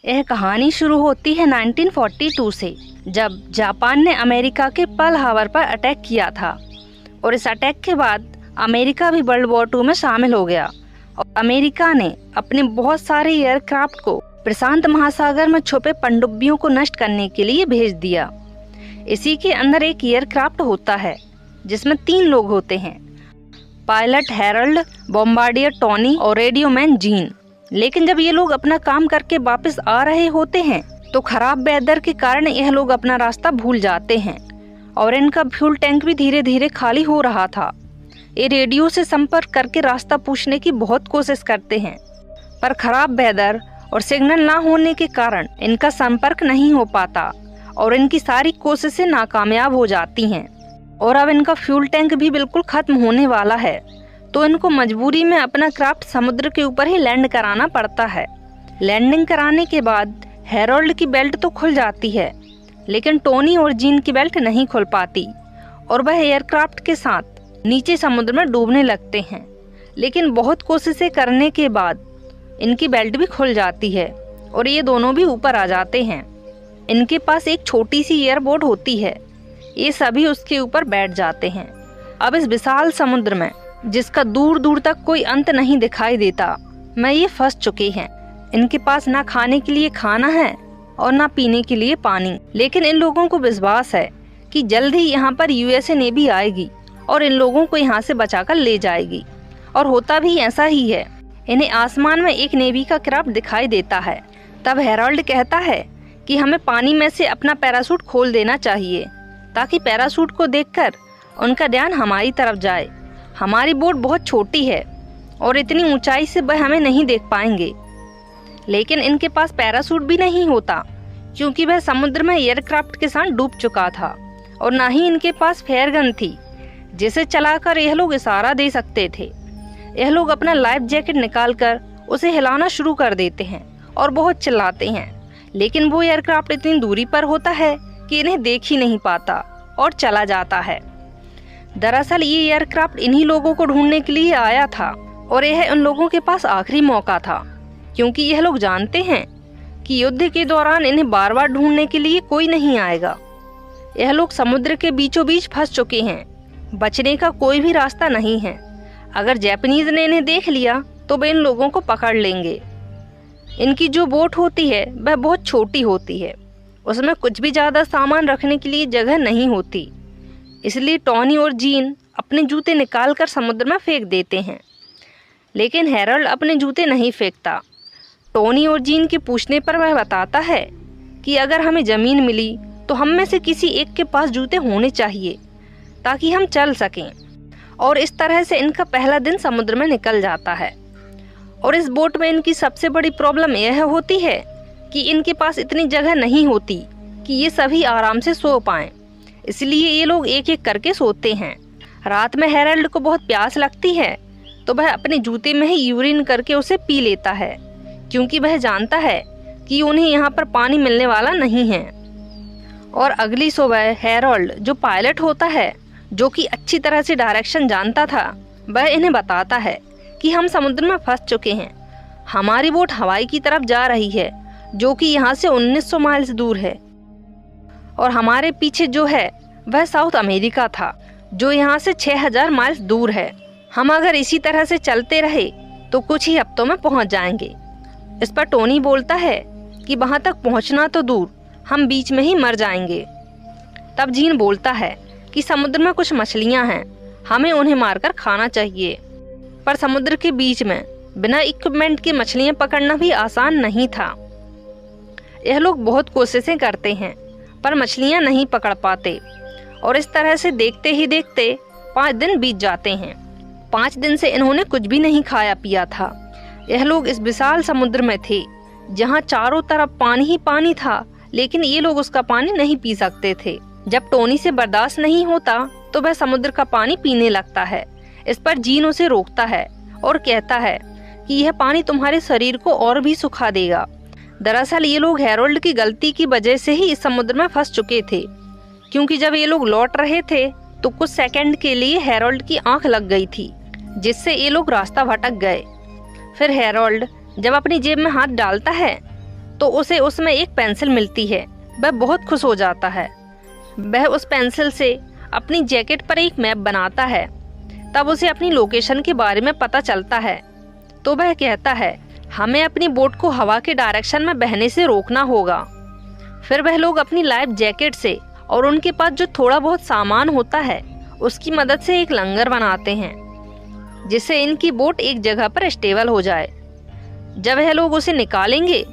यह कहानी शुरू होती है 1942 से, जब जापान ने अमेरिका के पर्ल हार्बर पर अटैक किया था। और इस अटैक के बाद अमेरिका भी वर्ल्ड वॉर 2 में शामिल हो गया और अमेरिका ने अपने बहुत सारे एयरक्राफ्ट को प्रशांत महासागर में छुपे पनडुब्बियों को नष्ट करने के लिए भेज दिया। इसी के अंदर एक एयरक्राफ्ट होता है जिसमें 3 लोग होते हैं, पायलट हैरोल्ड, बॉम्बार्डियर टोनी और रेडियोमैन जीन। लेकिन जब ये लोग अपना काम करके वापस आ रहे होते हैं तो खराब वेदर के कारण यह लोग अपना रास्ता भूल जाते हैं और इनका फ्यूल टैंक भी धीरे धीरे खाली हो रहा था। ये रेडियो से संपर्क करके रास्ता पूछने की बहुत कोशिश करते हैं, पर खराब वेदर और सिग्नल ना होने के कारण इनका संपर्क नहीं हो पाता और इनकी सारी कोशिशें नाकामयाब हो जाती हैं। और अब इनका फ्यूल टैंक भी बिल्कुल खत्म होने वाला है, तो इनको मजबूरी में अपना क्राफ्ट समुद्र के ऊपर ही लैंड कराना पड़ता है। लैंडिंग कराने के बाद हैरोल्ड की बेल्ट तो खुल जाती है, लेकिन टोनी और जीन की बेल्ट नहीं खुल पाती और वह एयरक्राफ्ट के साथ नीचे समुद्र में डूबने लगते हैं। लेकिन बहुत कोशिशें करने के बाद इनकी बेल्ट भी खुल जाती है और ये दोनों भी ऊपर आ जाते हैं। इनके पास एक छोटी सी एयरबोट होती है, ये सभी उसके ऊपर बैठ जाते हैं। अब इस विशाल समुद्र में, जिसका दूर दूर तक कोई अंत नहीं दिखाई देता, में ये फंस चुके हैं। इनके पास ना खाने के लिए खाना है और ना पीने के लिए पानी। लेकिन इन लोगों को विश्वास है कि जल्द ही यहाँ पर यूएसए नेवी आएगी और इन लोगों को यहाँ से बचाकर ले जाएगी। और होता भी ऐसा ही है। इन्हें आसमान में एक नेवी का क्राफ्ट दिखाई देता है। तब हैरोल्ड कहता है कि हमें पानी में से अपना पैराशूट खोल देना चाहिए, ताकि पैराशूट को देखकर उनका ध्यान हमारी तरफ जाए। हमारी बोट बहुत छोटी है और इतनी ऊंचाई से वह हमें नहीं देख पाएंगे। लेकिन इनके पास पैराशूट भी नहीं होता, क्योंकि वह समुद्र में एयरक्राफ्ट के साथ डूब चुका था। और ना ही इनके पास फेयर गन थी, जिसे चलाकर यह लोग इशारा दे सकते थे। यह लोग अपना लाइफ जैकेट निकालकर उसे हिलाना शुरू कर देते हैं और बहुत चिल्लाते हैं। लेकिन वो एयरक्राफ्ट इतनी दूरी पर होता है कि इन्हें देख ही नहीं पाता और चला जाता है। दरअसल ये एयरक्राफ्ट इन्हीं लोगों को ढूंढने के लिए आया था और यह उन लोगों के पास आखिरी मौका था, क्योंकि यह लोग जानते हैं कि युद्ध के दौरान इन्हें बार बार ढूंढने के लिए कोई नहीं आएगा। यह लोग समुद्र के बीचों बीच फंस चुके हैं, बचने का कोई भी रास्ता नहीं है। अगर जापानीज ने इन्हें देख लिया तो वे इन लोगों को पकड़ लेंगे। इनकी जो बोट होती है वह बहुत छोटी होती है, उसमें कुछ भी ज़्यादा सामान रखने के लिए जगह नहीं होती। इसलिए टोनी और जीन अपने जूते निकालकर समुद्र में फेंक देते हैं। लेकिन हैरोल्ड अपने जूते नहीं फेंकता। टोनी और जीन के पूछने पर वह बताता है कि अगर हमें ज़मीन मिली तो हम में से किसी एक के पास जूते होने चाहिए, ताकि हम चल सकें। और इस तरह से इनका पहला दिन समुद्र में निकल जाता है। और इस बोट में इनकी सबसे बड़ी प्रॉब्लम यह होती है कि इनके पास इतनी जगह नहीं होती कि ये सभी आराम से सो पाएं। इसलिए ये लोग एक एक करके सोते हैं। रात में हैरोल्ड को बहुत प्यास लगती है, तो वह अपने जूते में ही यूरिन करके उसे पी लेता है, क्योंकि वह जानता है कि उन्हें यहाँ पर पानी मिलने वाला नहीं है। और अगली सुबह हैरोल्ड, जो पायलट होता है, जो कि अच्छी तरह से डायरेक्शन जानता था, वह इन्हें बताता है कि हम समुद्र में फंस चुके हैं। हमारी बोट हवाई की तरफ जा रही है, जो कि यहाँ से 1900 माइल्स दूर है। और हमारे पीछे जो है वह साउथ अमेरिका था, जो यहाँ से 6000 माइल्स दूर है। हम अगर इसी तरह से चलते रहे तो कुछ ही हफ्तों में पहुँच जाएंगे। इस पर टोनी बोलता है कि वहाँ तक पहुँचना तो दूर, हम बीच में ही मर जाएंगे। तब जीन बोलता है कि समुद्र में कुछ मछलियाँ हैं, हमें उन्हें मारकर खाना चाहिए। पर समुद्र के बीच में बिना इक्विपमेंट के मछलियाँ पकड़ना भी आसान नहीं था। यह लोग बहुत कोशिशें करते हैं, पर मछलियाँ नहीं पकड़ पाते। और इस तरह से देखते ही देखते 5 दिन बीत जाते हैं। 5 दिन से इन्होंने कुछ भी नहीं खाया पिया था। यह लोग इस विशाल समुद्र में थे, जहाँ चारों तरफ पानी ही पानी था, लेकिन ये लोग उसका पानी नहीं पी सकते थे। जब टोनी से बर्दाश्त नहीं होता तो वह समुद्र का पानी पीने लगता है। इस पर जीन उसे रोकता है और कहता है कि यह पानी तुम्हारे शरीर को और भी सुखा देगा। दरअसल ये लोग हैरोल्ड की गलती की वजह से ही इस समुद्र में फंस चुके थे, क्योंकि जब ये लोग लौट रहे थे तो कुछ सेकंड के लिए हैरोल्ड की आंख लग गई थी, जिससे ये लोग रास्ता भटक गए। फिर हैरोल्ड जब अपनी जेब में हाथ डालता है तो उसे उसमें एक पेंसिल मिलती है। वह बहुत खुश हो जाता है। वह उस पेंसिल से अपनी जैकेट पर एक मैप बनाता है। तब उसे अपनी लोकेशन के बारे में पता चलता है। तो वह कहता है हमें अपनी बोट को हवा के डायरेक्शन में बहने से रोकना होगा। फिर वह लोग अपनी लाइफ जैकेट से और उनके पास जो थोड़ा बहुत सामान होता है उसकी मदद से एक लंगर बनाते हैं जिससे इनकी बोट एक जगह पर स्टेबल हो जाए। जब वह लोग उसे निकालेंगे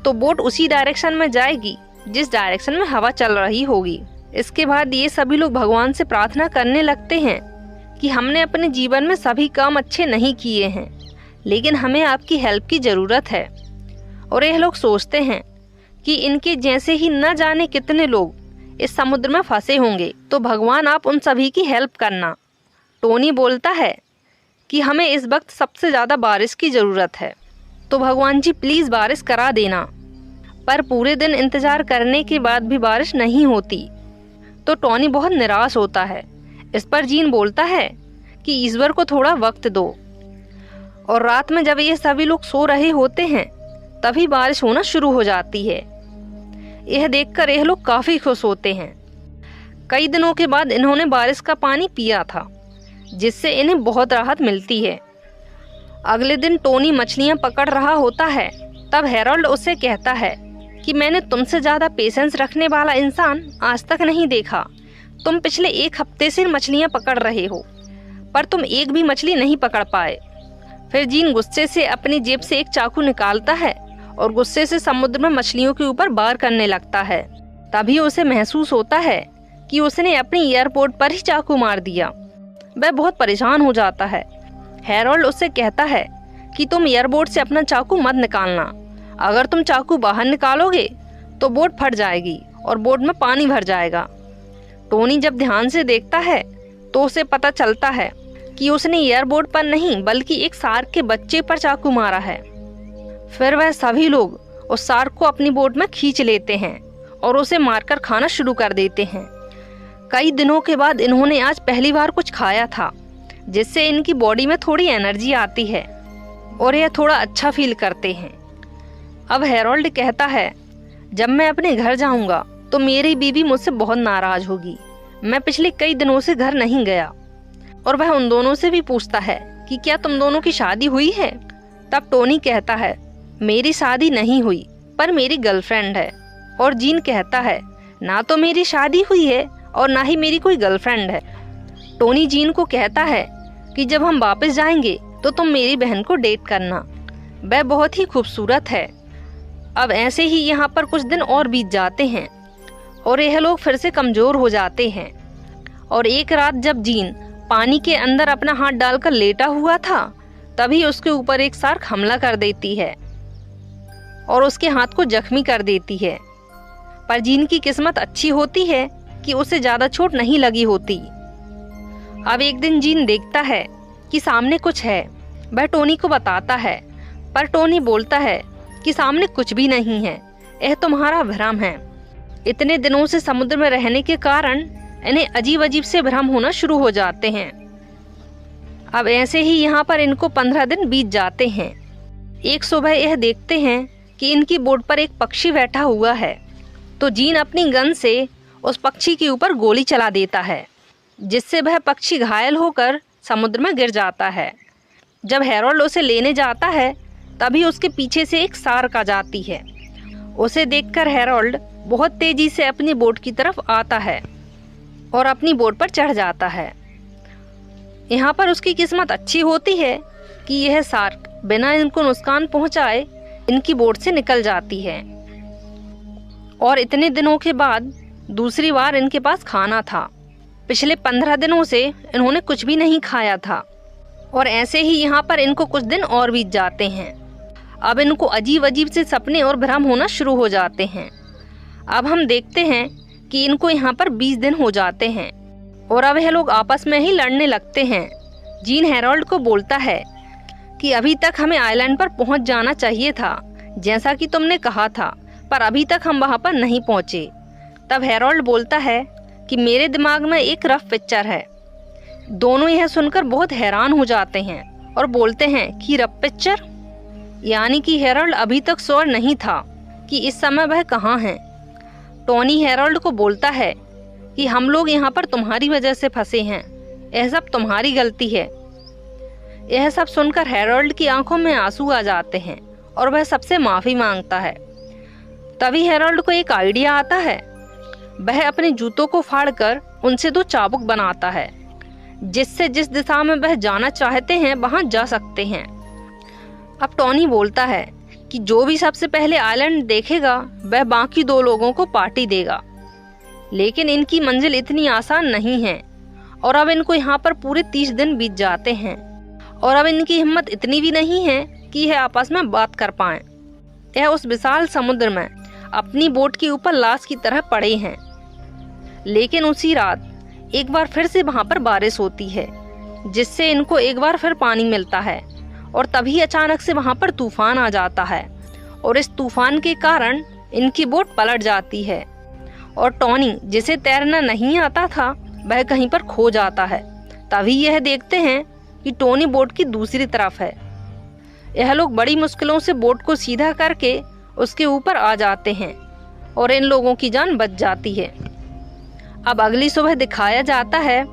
तो बोट उसी डायरेक्शन में जाएगी जिस डायरेक्शन में हवा चल रही होगी। इसके बाद ये सभी लोग भगवान से प्रार्थना करने लगते हैं कि हमने अपने जीवन में सभी काम अच्छे नहीं किए हैं, लेकिन हमें आपकी हेल्प की ज़रूरत है। और यह लोग सोचते हैं कि इनके जैसे ही न जाने कितने लोग इस समुद्र में फंसे होंगे, तो भगवान आप उन सभी की हेल्प करना। टोनी बोलता है कि हमें इस वक्त सबसे ज़्यादा बारिश की ज़रूरत है, तो भगवान जी प्लीज़ बारिश करा देना। पर पूरे दिन इंतज़ार करने के बाद भी बारिश नहीं होती, तो टोनी बहुत निराश होता है। इस पर जीन बोलता है कि ईश्वर को थोड़ा वक्त दो। और रात में जब ये सभी लोग सो रहे होते हैं तभी बारिश होना शुरू हो जाती है। यह देखकर यह लोग काफ़ी खुश होते हैं। कई दिनों के बाद इन्होंने बारिश का पानी पिया था जिससे इन्हें बहुत राहत मिलती है। अगले दिन टोनी मछलियाँ पकड़ रहा होता है। तब हैरोल्ड उससे कहता है कि मैंने तुमसे ज़्यादा पेशेंस रखने वाला इंसान आज तक नहीं देखा। तुम पिछले 1 हफ्ते से मछलियाँ पकड़ रहे हो पर तुम एक भी मछली नहीं पकड़ पाए। फिर जीन गुस्से से अपनी जेब से एक चाकू निकालता है और गुस्से से समुद्र में मछलियों के ऊपर वार करने लगता है। तभी उसे महसूस होता है कि उसने अपनी एयरपोर्ट पर ही चाकू मार दिया। वह बहुत परेशान हो जाता है। हैरोल्ड उससे कहता है कि तुम एयरपोर्ट से अपना चाकू मत निकालना। अगर तुम चाकू बाहर निकालोगे तो बोट फट जाएगी और बोट में पानी भर जाएगा। टोनी जब ध्यान से देखता है तो उसे पता चलता है कि उसने एयरपोर्ट पर नहीं बल्कि एक शार्क के बच्चे पर चाकू मारा है। फिर वह सभी लोग उस शार्क को अपनी बोट में खींच लेते हैं और उसे मारकर खाना शुरू कर देते हैं। कई दिनों के बाद इन्होंने आज पहली बार कुछ खाया था जिससे इनकी बॉडी में थोड़ी एनर्जी आती है और यह थोड़ा अच्छा फील करते हैं। अब हैरोल्ड कहता है जब मैं अपने घर जाऊंगा तो मेरी बीवी मुझसे बहुत नाराज होगी। मैं पिछले कई दिनों से घर नहीं गया। और वह उन दोनों से भी पूछता है कि क्या तुम दोनों की शादी हुई है। तब टोनी कहता है मेरी शादी नहीं हुई पर मेरी गर्लफ्रेंड है। और जीन कहता है ना तो मेरी शादी हुई है और ना ही मेरी कोई गर्लफ्रेंड है। टोनी जीन को कहता है कि जब हम वापस जाएंगे तो तुम मेरी बहन को डेट करना, वह बहुत ही खूबसूरत है। अब ऐसे ही यहाँ पर कुछ दिन और बीत जाते हैं और यह लोग फिर से कमज़ोर हो जाते हैं। और एक रात जब जीन पानी के अंदर अपना हाथ डालकर लेटा हुआ था तभी उसके ऊपर एक शार्क हमला कर देती है और उसके हाथ को जख्मी कर देती है। पर जीन की किस्मत अच्छी होती है कि उसे ज़्यादा चोट नहीं लगी होती। अब एक दिन जीन देखता है कि सामने कुछ है। वह टोनी को बताता है पर टोनी बोलता है कि सामने कुछ भी नहीं है, यह तुम्हारा भ्रम है। इतने दिनों से समुद्र में रहने के कारण इन्हें अजीब अजीब से भ्रम होना शुरू हो जाते हैं। अब ऐसे ही यहाँ पर इनको 15 दिन बीत जाते हैं। एक सुबह यह देखते हैं कि इनकी बोट पर एक पक्षी बैठा हुआ है, तो जीन अपनी गन से उस पक्षी के ऊपर गोली चला देता है जिससे वह पक्षी घायल होकर समुद्र में गिर जाता है। जब हैरोल्ड उसे लेने जाता है तभी उसके पीछे से एक शार्क आ जाती है। उसे देखकर हैरोल्ड बहुत तेजी से अपनी बोट की तरफ आता है और अपनी बोट पर चढ़ जाता है। यहाँ पर उसकी किस्मत अच्छी होती है कि यह शार्क बिना इनको नुकसान पहुँचाए इनकी बोट से निकल जाती है। और इतने दिनों के बाद दूसरी बार इनके पास खाना था। पिछले 15 दिनों से इन्होंने कुछ भी नहीं खाया था। और ऐसे ही यहाँ पर इनको कुछ दिन और बीत जाते हैं। अब इनको अजीब अजीब से सपने और भ्रम होना शुरू हो जाते हैं। अब हम देखते हैं कि इनको यहाँ पर 20 दिन हो जाते हैं और अब यह लोग आपस में ही लड़ने लगते हैं। जीन हैरोल्ड को बोलता है कि अभी तक हमें आइलैंड पर पहुँच जाना चाहिए था जैसा कि तुमने कहा था, पर अभी तक हम वहाँ पर नहीं पहुँचे। तब हैरोल्ड बोलता है कि मेरे दिमाग में एक रफ पिक्चर है। दोनों यह सुनकर बहुत हैरान हो जाते हैं और बोलते हैं कि रफ पिक्चर, यानी कि हैरोल्ड अभी तक श्योर नहीं था कि इस समय वह कहाँ हैं। टोनी हैरोल्ड को बोलता है कि हम लोग यहाँ पर तुम्हारी वजह से फंसे हैं, यह सब तुम्हारी गलती है। यह सब सुनकर हैरोल्ड की आंखों में आंसू आ जाते हैं और वह सबसे माफ़ी मांगता है। तभी हैरोल्ड को एक आइडिया आता है। वह अपने जूतों को फाड़कर उनसे 2 चाबुक बनाता है, जिससे जिस दिशा में वह जाना चाहते हैं वहां जा सकते हैं। अब टोनी बोलता है कि जो भी सबसे पहले आइलैंड देखेगा वह बाकी 2 लोगों को पार्टी देगा। लेकिन इनकी मंजिल इतनी आसान नहीं है और अब इनको यहाँ पर पूरे 30 दिन बीत जाते हैं और अब इनकी हिम्मत इतनी भी नहीं है कि यह आपस में बात कर पाएं। यह उस विशाल समुद्र में अपनी बोट के ऊपर लाश की तरह पड़े हैं। लेकिन उसी रात एक बार फिर से वहां पर बारिश होती है, जिससे इनको एक बार फिर पानी मिलता है और तभी अचानक से वहां पर तूफान आ जाता है और इस तूफान के कारण इनकी बोट पलट जाती है और टोनी, जिसे तैरना नहीं आता था, वह कहीं पर खो जाता है। तभी यह देखते हैं कि टोनी बोट की दूसरी तरफ है। यह लोग बड़ी मुश्किलों से बोट को सीधा करके उसके ऊपर आ जाते हैं और इन लोगों की जान बच जाती है। अब अगली सुबह दिखाया जाता है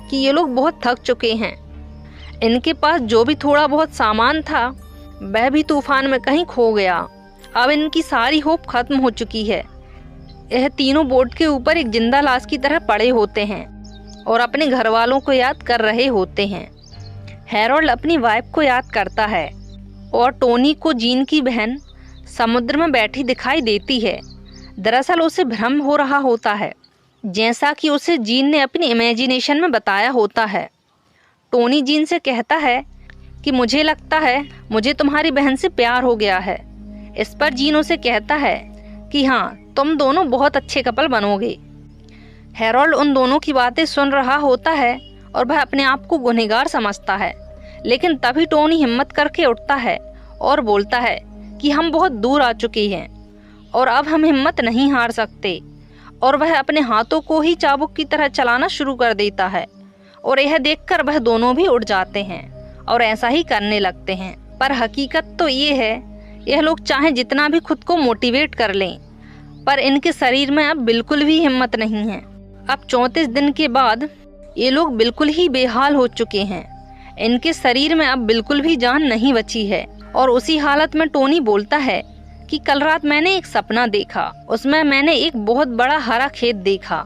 कि ये लोग बहुत थक चुके हैं। इनके पास जो भी थोड़ा बहुत सामान था वह भी तूफान में कहीं खो गया। अब इनकी सारी होप खत्म हो चुकी है। यह तीनों बोट के ऊपर एक जिंदा लाश की तरह पड़े होते हैं और अपने घर वालों को याद कर रहे होते हैं। हैरोल्ड अपनी वाइफ को याद करता है और टोनी को जीन की बहन समुद्र में बैठी दिखाई देती है। दरअसल उसे भ्रम हो रहा होता है, जैसा कि उसे जीन ने अपनी इमेजिनेशन में बताया होता है। टोनी जीन से कहता है कि मुझे लगता है मुझे तुम्हारी बहन से प्यार हो गया है। इस पर जीन उसे कहता है कि हाँ, तुम दोनों बहुत अच्छे कपल बनोगे। हैरोल्ड उन दोनों की बातें सुन रहा होता है और वह अपने आप को गुनहगार समझता है। लेकिन तभी टोनी हिम्मत करके उठता है और बोलता है कि हम बहुत दूर आ चुके हैं और अब हम हिम्मत नहीं हार सकते। और वह अपने हाथों को ही चाबुक की तरह चलाना शुरू कर देता है और यह देखकर वह दोनों भी उठ जाते हैं और ऐसा ही करने लगते हैं। पर हकीकत तो ये है, यह लोग चाहे जितना भी खुद को मोटिवेट कर लें, पर इनके शरीर में अब बिल्कुल भी हिम्मत नहीं है। अब 34 दिन के बाद ये लोग बिल्कुल ही बेहाल हो चुके हैं। इनके शरीर में अब बिल्कुल भी जान नहीं बची है। और उसी हालत में टोनी बोलता है कि कल रात मैंने एक सपना देखा, उसमें मैंने एक बहुत बड़ा हरा खेत देखा।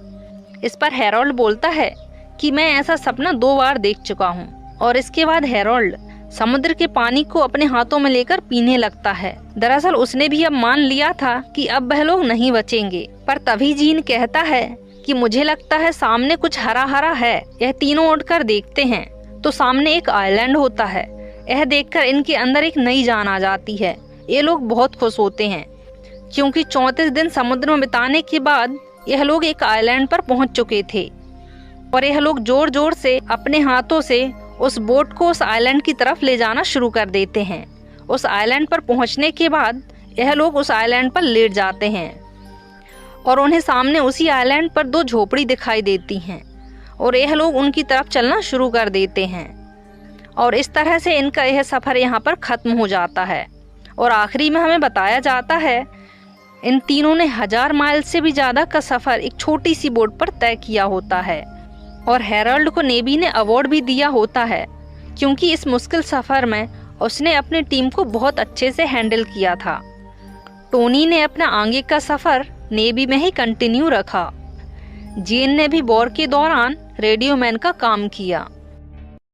इस पर हैरोल्ड बोलता है कि मैं ऐसा सपना 2 बार देख चुका हूँ। और इसके बाद हैरोल्ड समुद्र के पानी को अपने हाथों में लेकर पीने लगता है। दरअसल उसने भी अब मान लिया था कि अब वह लोग नहीं बचेंगे। पर तभी जीन कहता है कि मुझे लगता है सामने कुछ हरा हरा है। यह तीनों उठकर देखते हैं तो सामने एक आइलैंड होता है। यह देखकर इनके अंदर एक नई जान आ जाती है। ये लोग बहुत खुश होते हैं क्योंकि 34 दिन समुद्र में बिताने के बाद यह लोग एक आइलैंड पर पहुंच चुके थे और यह लोग जोर जोर से अपने हाथों से उस बोट को उस आइलैंड की तरफ ले जाना शुरू कर देते हैं। उस आइलैंड पर पहुंचने के बाद यह लोग उस आइलैंड पर लेट जाते हैं और उन्हें सामने उसी आइलैंड पर 2 झोपड़ी दिखाई देती हैं और यह लोग उनकी तरफ चलना शुरू कर देते हैं। और इस तरह से इनका यह सफ़र यहाँ पर ख़त्म हो जाता है। और आखिरी में हमें बताया जाता है इन तीनों ने 1000 माइल से भी ज़्यादा का सफ़र एक छोटी सी बोट पर तय किया होता है। और हैरोल्ड को नेवी ने अवार्ड भी दिया होता है क्योंकि इस मुश्किल सफ़र में उसने अपनी टीम को बहुत अच्छे से हैंडल किया था। टोनी ने अपना आगे का सफ़र नेवी में ही कंटिन्यू रखा। जीन ने भी वॉर के दौरान रेडियोमैन का काम किया।